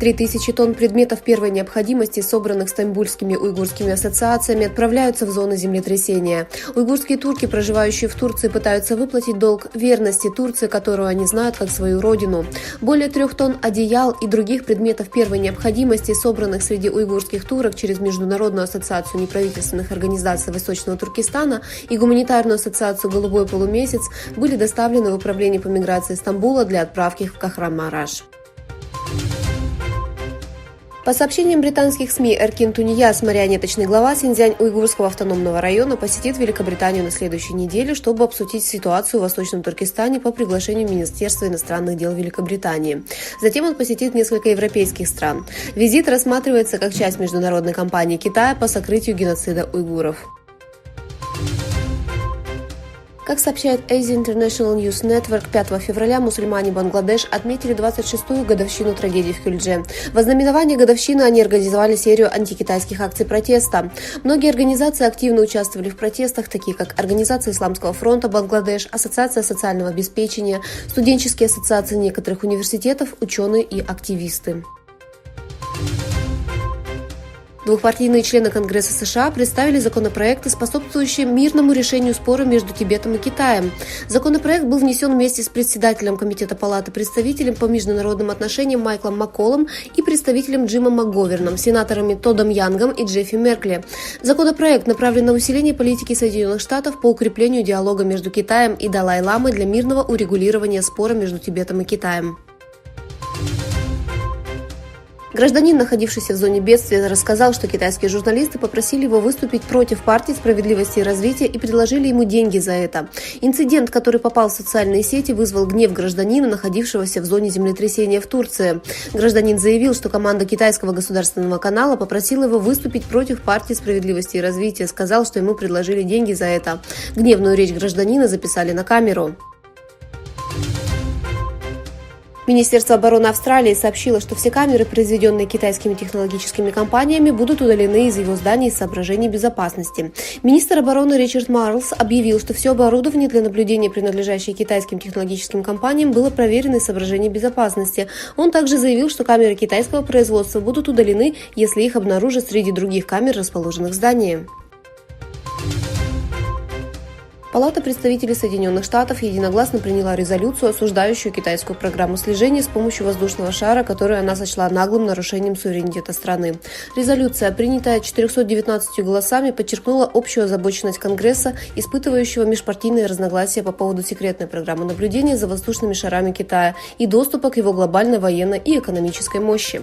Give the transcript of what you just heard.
3000 тонн предметов первой необходимости, собранных стамбульскими уйгурскими ассоциациями, отправляются в зоны землетрясения. Уйгурские турки, проживающие в Турции, пытаются выплатить долг верности Турции, которую они знают как свою родину. Более 3 тонн одеял и других предметов первой необходимости, собранных среди уйгурских турок через Международную ассоциацию неправительственных организаций Восточного Туркестана и Гуманитарную ассоциацию «Голубой полумесяц», были доставлены в Управление по миграции Стамбула для отправки в Кахрамараш. По сообщениям британских СМИ, Эркин Тунияс, марионеточный глава Синьцзянь-Уйгурского автономного района, посетит Великобританию на следующей неделе, чтобы обсудить ситуацию в Восточном Туркестане по приглашению Министерства иностранных дел Великобритании. Затем он посетит несколько европейских стран. Визит рассматривается как часть международной кампании Китая по сокрытию геноцида уйгуров. Как сообщает Asia International News Network, 5 февраля мусульмане Бангладеш отметили 26-ю годовщину трагедии в Кюльдже. В ознаменование годовщины они организовали серию антикитайских акций протеста. Многие организации активно участвовали в протестах, такие как Организация Исламского фронта Бангладеш, Ассоциация социального обеспечения, студенческие ассоциации некоторых университетов, ученые и активисты. Двухпартийные члены Конгресса США представили законопроекты, способствующие мирному решению спора между Тибетом и Китаем. Законопроект был внесен вместе с председателем Комитета Палаты представителей по международным отношениям Майклом Макколом и представителем Джимом МакГоверном, сенаторами Тодом Янгом и Джеффи Меркли. Законопроект направлен на усиление политики Соединенных Штатов по укреплению диалога между Китаем и Далай-ламой для мирного урегулирования спора между Тибетом и Китаем. Гражданин, находившийся в зоне бедствия, рассказал, что китайские журналисты попросили его выступить против партии справедливости и развития и предложили ему деньги за это. Инцидент, который попал в социальные сети, вызвал гнев гражданина, находившегося в зоне землетрясения в Турции. Гражданин заявил, что команда китайского государственного канала попросила его выступить против партии справедливости и развития, сказал, что ему предложили деньги за это. Гневную речь гражданина записали на камеру. Министерство обороны Австралии сообщило, что все камеры, произведенные китайскими технологическими компаниями, будут удалены из его зданий из соображений безопасности. Министр обороны Ричард Марлс объявил, что все оборудование для наблюдения, принадлежащее китайским технологическим компаниям, было проверено из соображений безопасности. Он также заявил, что камеры китайского производства будут удалены, если их обнаружат среди других камер, расположенных в здании. Палата представителей Соединенных Штатов единогласно приняла резолюцию, осуждающую китайскую программу слежения с помощью воздушного шара, которую она сочла наглым нарушением суверенитета страны. Резолюция, принятая 419 голосами, подчеркнула общую озабоченность Конгресса, испытывающего межпартийные разногласия по поводу секретной программы наблюдения за воздушными шарами Китая и доступа к его глобальной военной и экономической мощи.